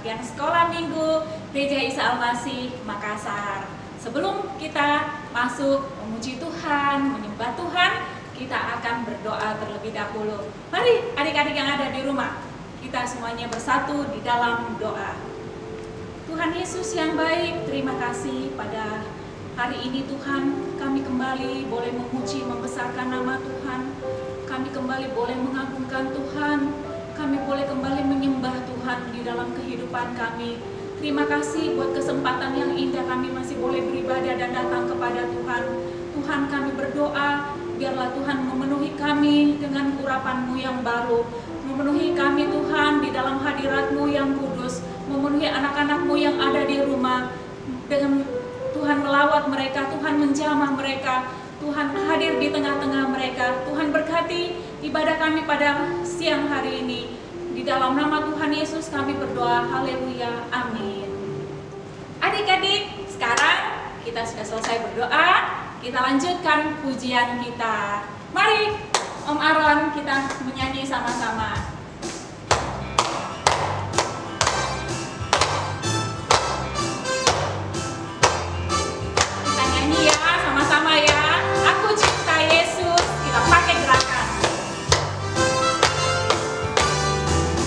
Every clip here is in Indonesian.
kebaktian sekolah minggu Gereja Isa Al-Masih Makassar. Sebelum kita masuk memuji Tuhan, menyembah Tuhan, kita akan berdoa terlebih dahulu. Mari adik-adik yang ada di rumah, kita semuanya bersatu di dalam doa. Tuhan Yesus yang baik, terima kasih pada hari ini Tuhan, kami kembali boleh memuji, membesarkan nama Tuhan. Kami kembali boleh mengagungkan Tuhan. Kami boleh kembali menyembah Tuhan di dalam kehidupan kami. Terima kasih buat kesempatan yang indah kami masih boleh beribadah dan datang kepada Tuhan. Tuhan, kami berdoa, biarlah Tuhan memenuhi kami dengan urapan-Mu yang baru. Memenuhi kami Tuhan di dalam hadirat-Mu yang kudus. Memenuhi anak-anak-Mu yang ada di rumah. Dengan Tuhan melawat mereka, Tuhan menjamah mereka, Tuhan hadir di tengah-tengah mereka. Tuhan berkati ibadah kami pada siang hari ini. Di dalam nama Tuhan Yesus kami berdoa, haleluya, amin. Adik-adik, sekarang kita sudah selesai berdoa, kita lanjutkan pujian kita. Mari Om Aaron, kita menyanyi sama-sama. Sama ya, aku cinta Yesus. Kita pakai gerakan.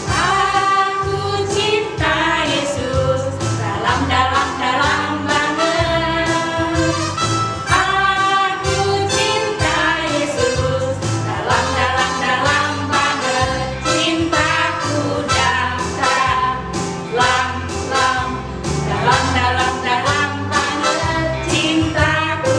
Aku cinta Yesus, dalam banget. Aku cinta Yesus, dalam banget. Cintaku dalam banget. Cintaku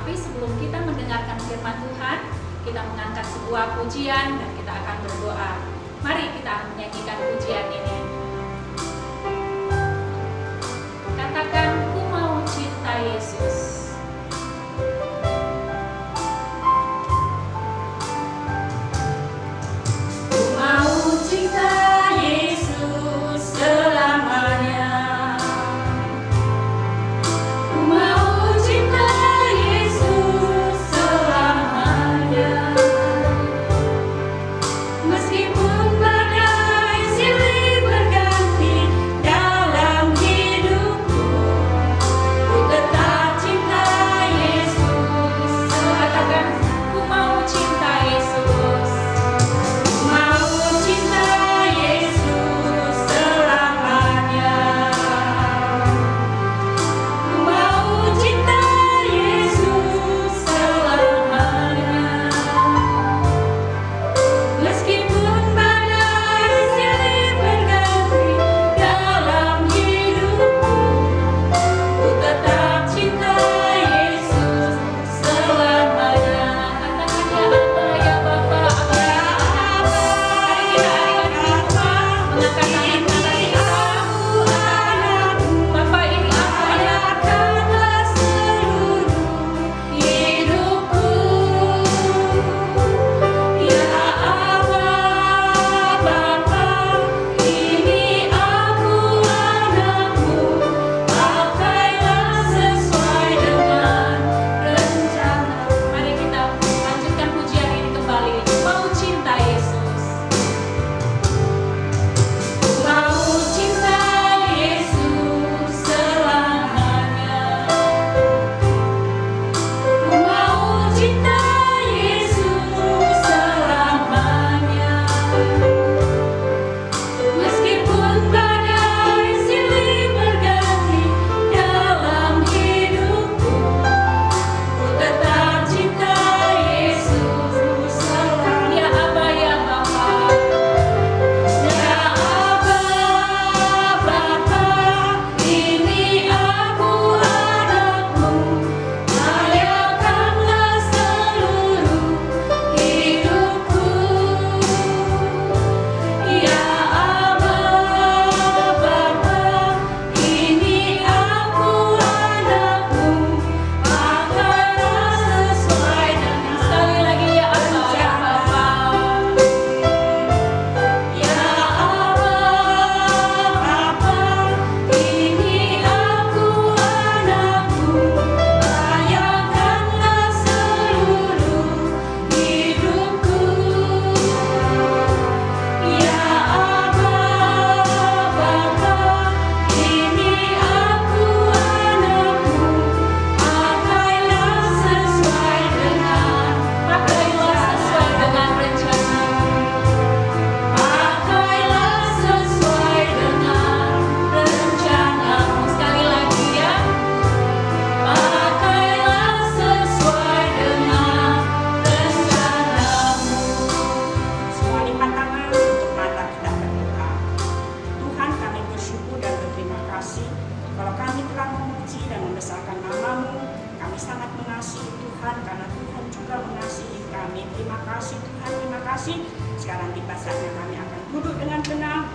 Tapi sebelum kita mendengarkan firman Tuhan, kita mengangkat sebuah pujian dan kita akan berdoa. Mari kita menyanyikan pujian ini. Katakan, ku mau cinta Yesus. Ku mau cinta Yesus selamanya. Ku mau cinta Yesus selamanya. Meskipun badai silih berganti dalam hidupku, ku tetap cinta Yesus. Katakan, ku mau cinta Yesus. Ku mau cinta Yesus selamanya. Ku mau cinta Yesus selamanya. Meskipun badai silih berganti dalam hidupku, ku tetap cinta Yesus selamanya. Katakan, ya Bapa, ya Bapa. Mari kita hari-hari mengangkat tangan kanan kita. Bapa, ini aku anakmu, seluruh hidupku. Ya Allah, Bapa, ini aku anakmu. Pakailah sesuai dengan rencana. Mari kita lanjutkan pujian ini kembali. Mau cinta Yesus. Mau cinta Yesus selamanya. Ku mau cinta Yesus selamanya. Meskipun badai silih berganti dalam hidupku, ku tetap cinta Yesus selamanya. Ya Aba, ya Bapa. Ya Aba, Bapa, ini aku anakmu. Layakanlah seluruh hidupku. Ya Aba, Bapa, ini aku anakmu. Pakailah sesuai dengan. Sekali lagi, ya Aba, ya Bapa. Ya Aba, Bapa, ini aku anakmu. Layakanlah seluruh hidupku. Ya Aba, Bapa, ini aku anakmu. Pakailah sesuai dengan rencana. Pakailah sesuai dengan rencanamu. Sekali lagi, ya. Pakailah sesuai dengan rencanamu. Semua lipat tangan untuk mata kita berdoa. Tuhan, kami bersyukur dan berterima kasih kalau kami telah memuji dan membesarkan nama-Mu. Kami sangat mengasihi Tuhan karena Tuhan juga mengasihi kami. Terima kasih Tuhan, terima kasih. Sekarang tiba saatnya kami akan duduk dengan tenang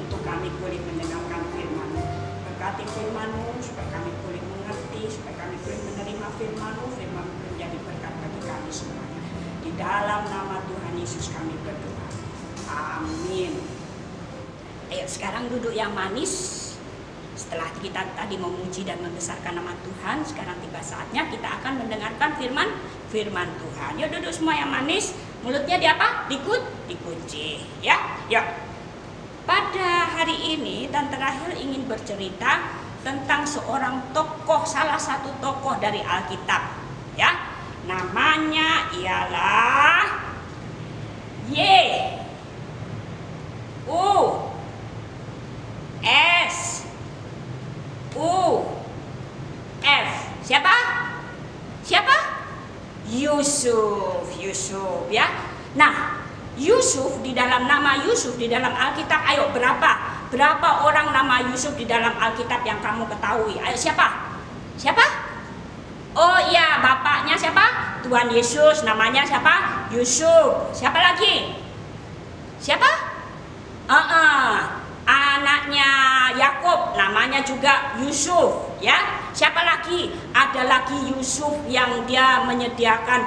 untuk kami boleh mendengarkan firman-Mu. Berkati firman-Mu supaya kami boleh mengerti, supaya kami boleh menerima firman-Mu. Firman-Mu menjadi berkat bagi kami semuanya. Di dalam nama Tuhan Yesus kami berdoa. Amin. Ayo sekarang duduk yang manis. Setelah kita tadi memuji dan membesarkan nama Tuhan, sekarang tiba saatnya kita akan mendengarkan firman Tuhan. Yuk duduk semua yang manis. Mulutnya dikunci, ya. Yuk. Pada hari ini Tante Rahel ingin bercerita tentang seorang tokoh, salah satu tokoh dari Alkitab, ya. Namanya ialah Y-U-S-U-F. Siapa? Yusuf, ya. Nah, Yusuf di dalam nama Yusuf di dalam Alkitab, ayo berapa orang nama Yusuf di dalam Alkitab yang kamu ketahui? Ayo siapa? Oh iya, Bapak Tuhan Yesus namanya siapa? Yusuf. Siapa lagi? Siapa? Anaknya Yakub namanya juga Yusuf, ya. Siapa lagi? Ada lagi Yusuf yang dia menyediakan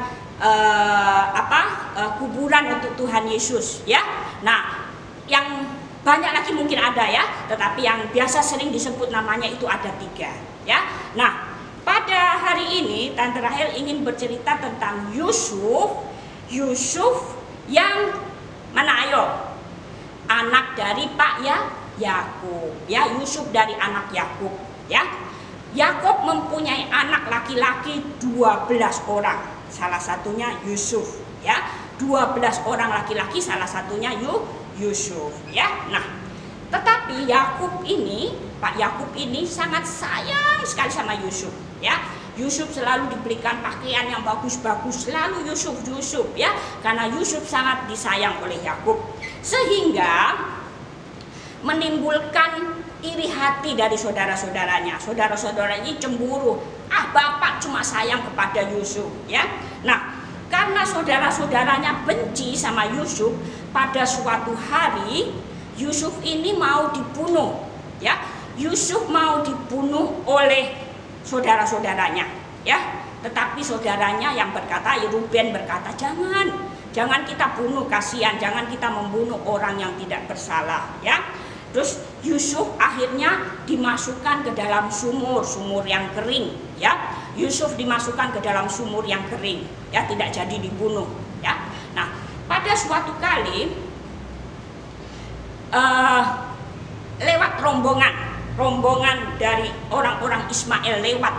kuburan untuk Tuhan Yesus, ya. Nah, yang banyak lagi mungkin ada ya, tetapi yang biasa sering disebut namanya itu ada 3, ya. Nah, pada hari ini Tante Rahel ingin bercerita tentang Yusuf yang mana ayo? Anak dari Pak Yakub, ya. Yusuf dari anak Yakub, ya. Yakub mempunyai anak laki-laki 12 orang, salah satunya Yusuf, ya. 12 orang laki-laki, salah satunya Yusuf, ya. Nah, tetapi Pak Yakub ini sangat sayang sekali sama Yusuf, ya. Yusuf selalu diberikan pakaian yang bagus-bagus, selalu Yusuf, ya. Karena Yusuf sangat disayang oleh Yakub, sehingga menimbulkan iri hati dari saudara-saudaranya. Saudara-saudaranya cemburu, bapak cuma sayang kepada Yusuf, ya. Nah, karena saudara-saudaranya benci sama Yusuf, pada suatu hari Yusuf ini mau dibunuh, ya. Yusuf mau dibunuh oleh saudara-saudaranya, ya. Tetapi saudaranya yang berkata, Ruben berkata, jangan kita bunuh, kasihan, jangan kita membunuh orang yang tidak bersalah, ya. Terus Yusuf akhirnya dimasukkan ke dalam sumur yang kering, ya. Yusuf dimasukkan ke dalam sumur yang kering, ya, tidak jadi dibunuh, ya. Nah, pada suatu kali lewat rombongan dari orang-orang Ismail lewat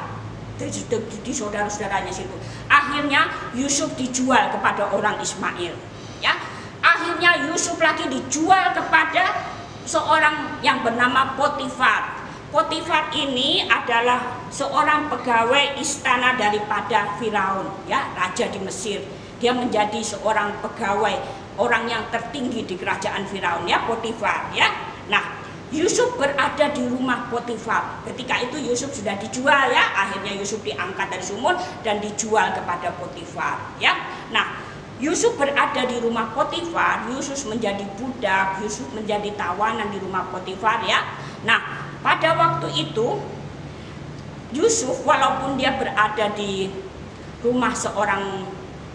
di saudara-saudaranya situ. Akhirnya Yusuf dijual kepada orang Ismail, ya. Akhirnya Yusuf lagi dijual kepada seorang yang bernama Potifar. Potifar ini adalah seorang pegawai istana daripada Firaun, ya, raja di Mesir. Dia menjadi seorang pegawai, orang yang tertinggi di kerajaan Firaun, ya, Potifar, ya. Nah, Yusuf berada di rumah Potifar. Ketika itu Yusuf sudah dijual, ya. Akhirnya Yusuf diangkat dari sumur dan dijual kepada Potifar, ya. Nah, Yusuf berada di rumah Potifar. Yusuf menjadi budak, Yusuf menjadi tawanan di rumah Potifar, ya. Nah, pada waktu itu Yusuf walaupun dia berada di rumah seorang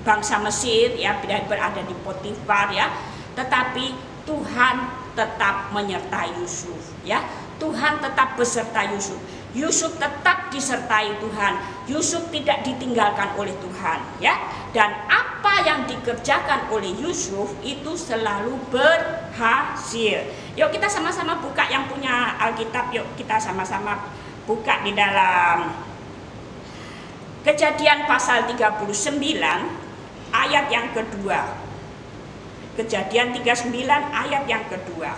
bangsa Mesir, ya, berada di Potifar, ya, tetapi Tuhan tetap menyertai Yusuf, ya. Tuhan tetap beserta Yusuf. Yusuf tetap disertai Tuhan. Yusuf tidak ditinggalkan oleh Tuhan, ya. Dan apa yang dikerjakan oleh Yusuf itu selalu berhasil. Yuk kita sama-sama buka, yang punya Alkitab, yuk kita sama-sama buka di dalam Kejadian pasal 39 ayat yang kedua. Kejadian 39 ayat yang kedua.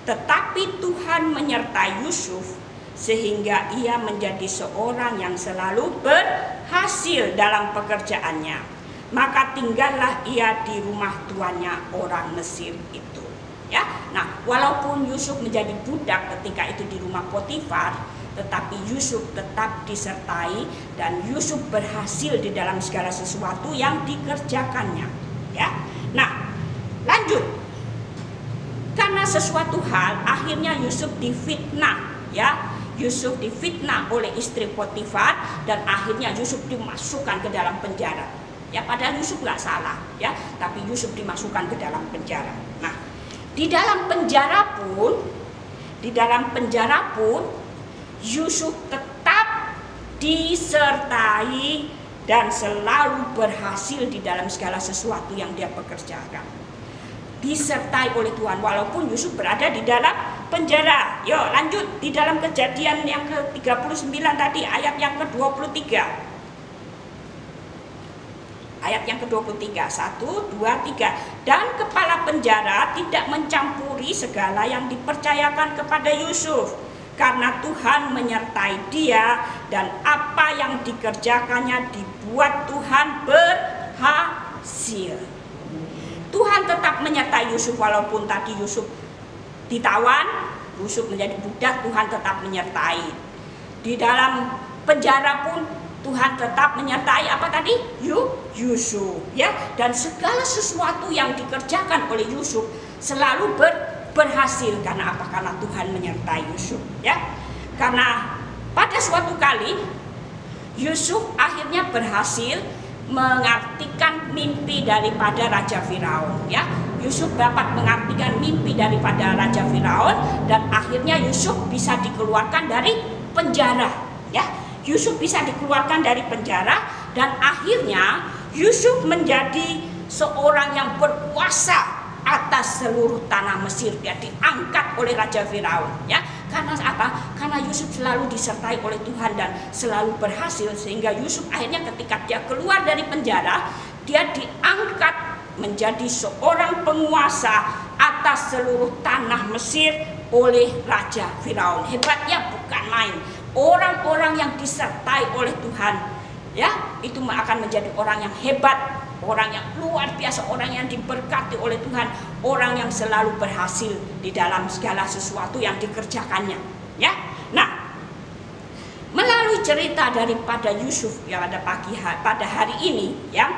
Tetapi Tuhan menyertai Yusuf sehingga ia menjadi seorang yang selalu berhasil dalam pekerjaannya. Maka tinggallah ia di rumah tuannya orang Mesir itu, ya. Nah, walaupun Yusuf menjadi budak ketika itu di rumah Potifar, tetapi Yusuf tetap disertai dan Yusuf berhasil di dalam segala sesuatu yang dikerjakannya, ya. Nah, lanjut. Karena sesuatu hal akhirnya Yusuf difitnah, ya. Yusuf difitnah oleh istri Potifar dan akhirnya Yusuf dimasukkan ke dalam penjara. Ya, padahal Yusuf nggak salah, ya, tapi Yusuf dimasukkan ke dalam penjara. Nah, di dalam penjara pun Yusuf tetap disertai dan selalu berhasil di dalam segala sesuatu yang dia pekerjakan. Disertai oleh Tuhan walaupun Yusuf berada di dalam penjara. Yuk lanjut di dalam Kejadian yang ke-39 tadi ayat yang ke-23. Ayat yang ke-23, 1, 2, 3. Dan kepala penjara tidak mencampuri segala yang dipercayakan kepada Yusuf, karena Tuhan menyertai dia dan apa yang dikerjakannya dibuat Tuhan berhasil. Tuhan tetap menyertai Yusuf walaupun tadi Yusuf ditawan, Yusuf menjadi budak, Tuhan tetap menyertai. Di dalam penjara pun Tuhan tetap menyertai apa tadi? Yusuf, ya. Dan segala sesuatu yang dikerjakan oleh Yusuf selalu berhasil. Karena apa? Karena Tuhan menyertai Yusuf, ya. Karena pada suatu kali Yusuf akhirnya berhasil mengartikan mimpi daripada Raja Firaun, ya. Yusuf dapat mengartikan mimpi daripada Raja Firaun dan akhirnya Yusuf bisa dikeluarkan dari penjara, ya. Yusuf bisa dikeluarkan dari penjara dan akhirnya Yusuf menjadi seorang yang berkuasa atas seluruh tanah Mesir. Dia diangkat oleh Raja Firaun, ya. Karena apa? Karena Yusuf selalu disertai oleh Tuhan dan selalu berhasil, sehingga Yusuf akhirnya ketika dia keluar dari penjara, dia diangkat menjadi seorang penguasa atas seluruh tanah Mesir oleh Raja Firaun. Hebatnya bukan main. Orang-orang yang disertai oleh Tuhan, ya, itu akan menjadi orang yang hebat, orang yang luar biasa, orang yang diberkati oleh Tuhan, orang yang selalu berhasil di dalam segala sesuatu yang dikerjakannya, ya. Nah, melalui cerita daripada Yusuf yang ada pada hari ini, ya,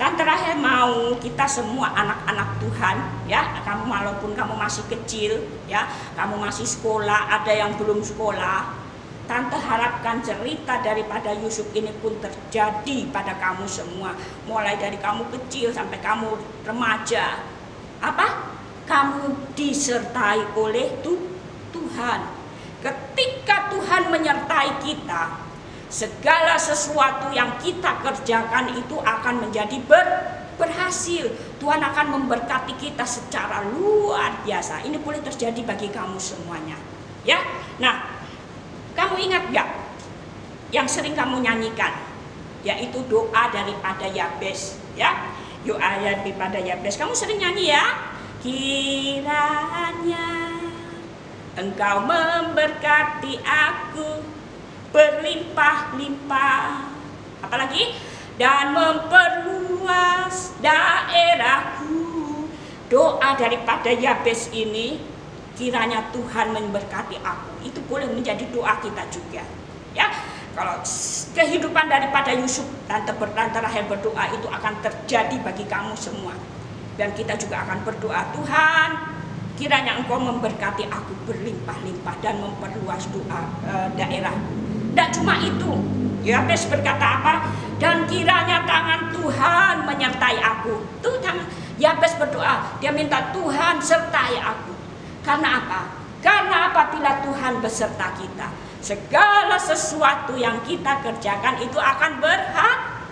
Tante Rahel mau kita semua anak-anak Tuhan, ya, kamu walaupun kamu masih kecil, ya, kamu masih sekolah, ada yang belum sekolah, Tante harapkan cerita daripada Yusuf ini pun terjadi pada kamu semua. Mulai dari kamu kecil sampai kamu remaja. Apa? Kamu disertai oleh Tuhan. Ketika Tuhan menyertai kita, segala sesuatu yang kita kerjakan itu akan menjadi berhasil. Tuhan akan memberkati kita secara luar biasa. Ini boleh terjadi bagi kamu semuanya, ya. Nah, kamu ingat gak yang sering kamu nyanyikan, yaitu doa daripada Yabes, ya. Doa daripada Yabes, kamu sering nyanyi, ya. Kiranya Engkau memberkati aku berlimpah-limpah, apalagi, dan memperluas daerahku. Doa daripada Yabes ini, kiranya Tuhan memberkati aku, itu boleh menjadi doa kita juga, ya. Kalau kehidupan daripada Yusuf, Tante Rahel berdoa itu akan terjadi bagi kamu semua. Dan kita juga akan berdoa, Tuhan, kiranya Engkau memberkati aku berlimpah-limpah dan memperluas daerahku. Tidak cuma itu, Yabes berkata apa? Dan kiranya tangan Tuhan menyertai aku. Tuh, Yabes berdoa, dia minta Tuhan sertai aku. Karena apa? Karena apabila Tuhan beserta kita, segala sesuatu yang kita kerjakan itu akan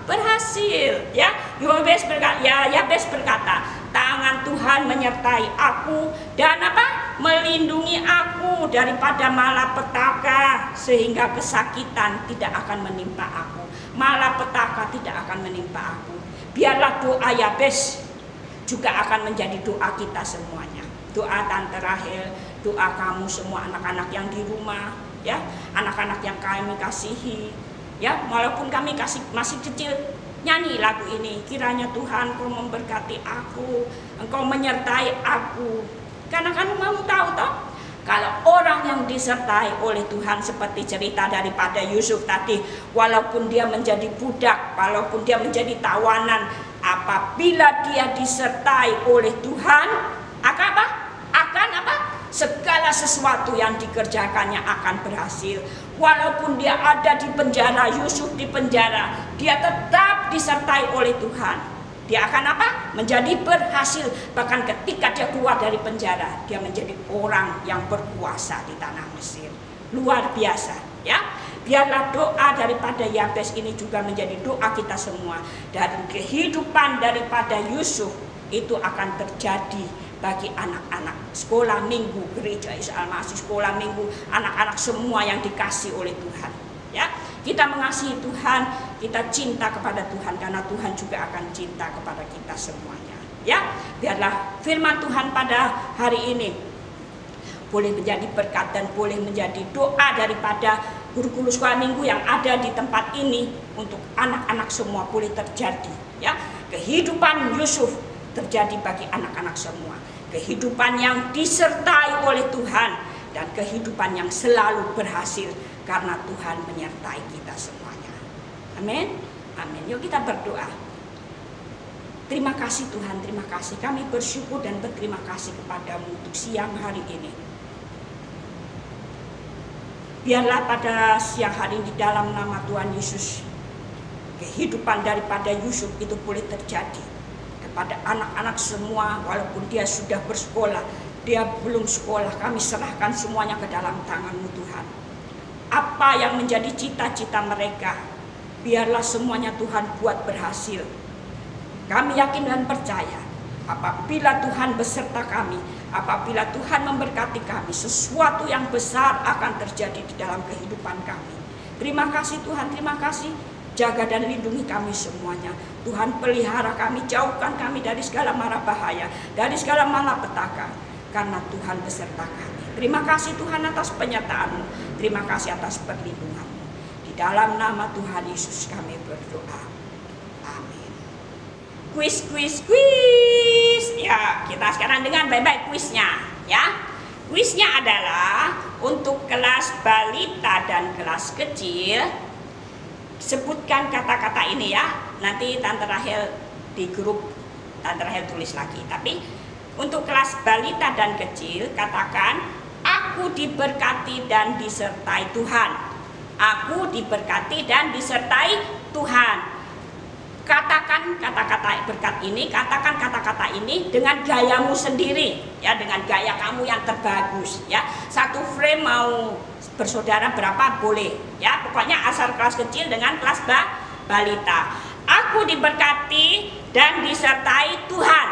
berhasil, ya. Yabes berkata, tangan Tuhan menyertai aku dan apa? Melindungi aku daripada malapetaka, sehingga kesakitan tidak akan menimpa aku. Malapetaka tidak akan menimpa aku. Biarlah doa Yabes juga akan menjadi doa kita semuanya. Doa Tante Rahel, doa kamu semua anak-anak yang di rumah, ya, anak-anak yang kami kasihi, ya, walaupun kami masih kecil, nyanyi lagu ini. Kiranya Tuhan Engkau memberkati aku, Engkau menyertai aku. Karena kamu mau tahu toh, kalau orang yang disertai oleh Tuhan seperti cerita daripada Yusuf tadi, walaupun dia menjadi budak, walaupun dia menjadi tawanan, apabila dia disertai oleh Tuhan, akan apa? Segala sesuatu yang dikerjakannya akan berhasil. Walaupun dia ada di penjara, Yusuf di penjara, dia tetap disertai oleh Tuhan. Dia akan apa? Menjadi berhasil. Bahkan ketika dia keluar dari penjara, dia menjadi orang yang berkuasa di tanah Mesir. Luar biasa, ya. Biarlah doa daripada Yabes ini juga menjadi doa kita semua. Dan kehidupan daripada Yusuf itu akan terjadi bagi anak-anak sekolah minggu gereja Isa Al-Masih, sekolah minggu, anak-anak semua yang dikasih oleh Tuhan, ya. Kita mengasihi Tuhan, kita cinta kepada Tuhan, karena Tuhan juga akan cinta kepada kita semuanya, ya. Biarlah firman Tuhan pada hari ini boleh menjadi berkat dan boleh menjadi doa daripada guru-guru sekolah minggu yang ada di tempat ini untuk anak-anak semua boleh terjadi, ya. Kehidupan Yusuf terjadi bagi anak-anak semua. Kehidupan yang disertai oleh Tuhan dan kehidupan yang selalu berhasil karena Tuhan menyertai kita semuanya. Amin. Amin. Yuk kita berdoa. Terima kasih Tuhan, terima kasih. Kami bersyukur dan berterima kasih kepadamu untuk siang hari ini. Biarlah pada siang hari ini dalam nama Tuhan Yesus, kehidupan daripada Yusuf itu boleh terjadi kepada anak-anak semua, walaupun dia sudah bersekolah, dia belum sekolah, kami serahkan semuanya ke dalam tangan-Mu Tuhan. Apa yang menjadi cita-cita mereka, biarlah semuanya Tuhan buat berhasil. Kami yakin dan percaya, apabila Tuhan beserta kami, apabila Tuhan memberkati kami, sesuatu yang besar akan terjadi di dalam kehidupan kami. Terima kasih Tuhan, terima kasih. Jaga dan lindungi kami semuanya. Tuhan pelihara kami, jauhkan kami dari segala mara bahaya, dari segala malapetaka, karena Tuhan beserta kami. Terima kasih Tuhan atas penyertaan-Mu, terima kasih atas perlindungan-Mu. Di dalam nama Tuhan Yesus kami berdoa. Kuis. Ya, kita sekarang dengan baik-baik kuisnya, ya. Kuisnya adalah untuk kelas balita dan kelas kecil. Sebutkan kata-kata ini ya. Nanti Tante Rahel di grup Tante Rahel tulis lagi. Tapi untuk kelas balita dan kecil, katakan, aku diberkati dan disertai Tuhan. Aku diberkati dan disertai Tuhan. Katakan kata-kata berkat ini, katakan kata-kata ini dengan gayamu sendiri, ya, dengan gaya kamu yang terbagus, ya. Satu frame mau bersaudara berapa boleh, ya. Pokoknya asal kelas kecil dengan kelas balita. Aku diberkati dan disertai Tuhan.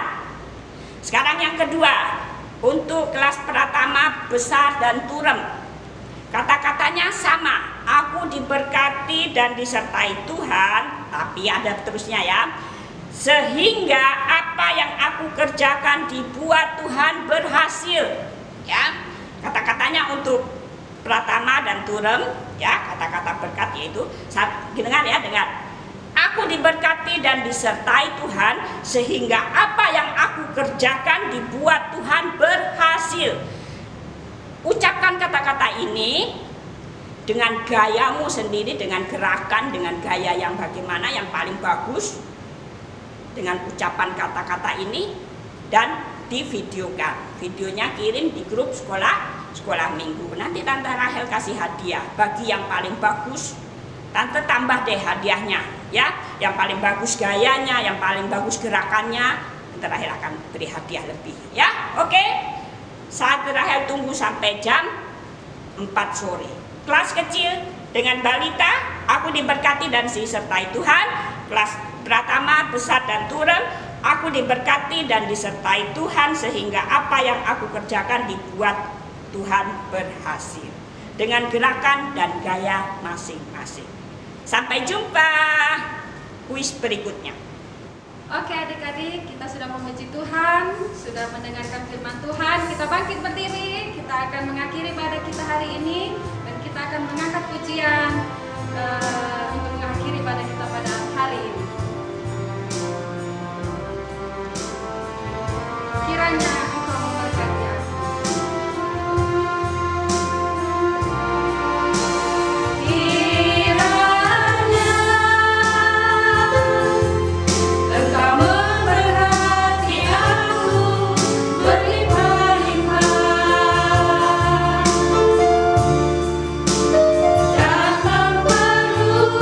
Sekarang yang kedua, untuk kelas pratama, besar dan turem. Kata-katanya sama, aku diberkati dan disertai Tuhan, tapi ada terusnya ya. Sehingga apa yang aku kerjakan dibuat Tuhan berhasil. Ya, kata-katanya untuk pratama dan turem, ya, kata-kata berkat yaitu dengar ya, dengar. Aku diberkati dan disertai Tuhan, sehingga apa yang aku kerjakan dibuat Tuhan berhasil. Ucapkan kata-kata ini dengan gayamu sendiri, dengan gerakan, dengan gaya yang bagaimana yang paling bagus, dengan ucapan kata-kata ini, dan divideokan. Videonya kirim di grup sekolah minggu. Nanti Tante Rahel kasih hadiah bagi yang paling bagus. Tante tambah deh hadiahnya, ya. Yang paling bagus gayanya, yang paling bagus gerakannya, Tante Rahel akan beri hadiah lebih, ya. Oke. Saat Rahel tunggu sampai jam 4 sore. Kelas kecil dengan balita, aku diberkati dan disertai Tuhan. Kelas pratama, besar dan turem, aku diberkati dan disertai Tuhan, sehingga apa yang aku kerjakan dibuat Tuhan berhasil. Dengan gerakan dan gaya masing-masing. Sampai jumpa kuis berikutnya. Oke adik-adik, kita sudah memuji Tuhan, sudah mendengarkan firman Tuhan. Kita bangkit berdiri, kita akan mengakhiri ibadah kita hari ini, dan kita akan mengangkat pujian untuk mengakhiri ibadah kita pada hari ini. Kiranya Engkau memberkati aku. Jangan perlu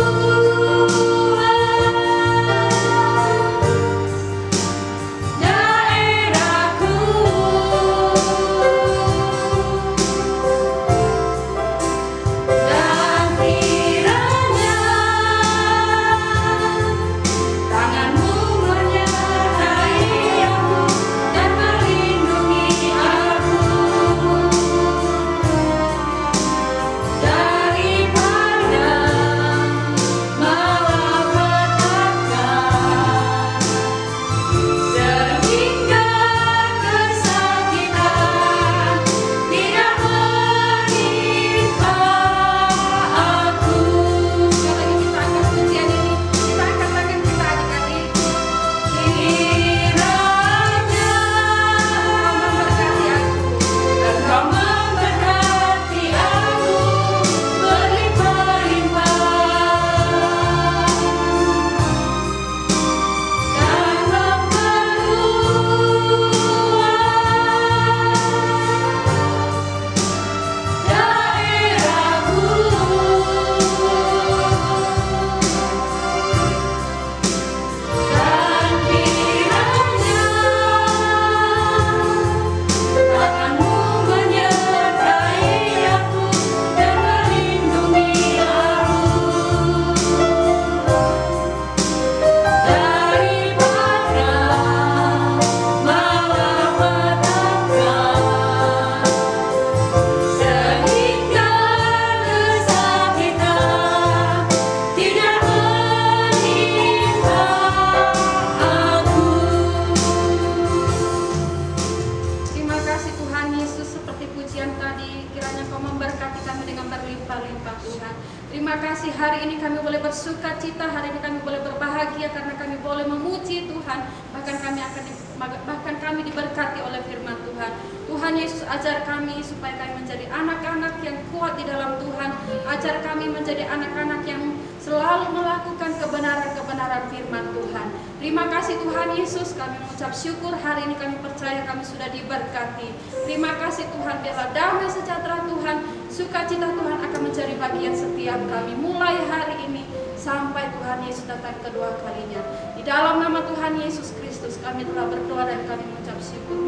bersukacita, hari ini kami boleh berbahagia karena kami boleh memuji Tuhan. Bahkan kami diberkati oleh firman Tuhan. Tuhan Yesus, ajar kami supaya kami menjadi anak-anak yang kuat di dalam Tuhan. Ajar kami menjadi anak-anak yang selalu melakukan kebenaran-kebenaran firman Tuhan. Terima kasih Tuhan Yesus, kami mengucap syukur hari ini kami percaya kami sudah diberkati. Terima kasih Tuhan, biarlah damai sejahtera Tuhan, sukacita Tuhan akan menjadi bagian setiap kami mulai hari ini sampai Tuhan Yesus datang kedua kalinya. Di dalam nama Tuhan Yesus Kristus kami telah berdoa dan kami mengucap syukur.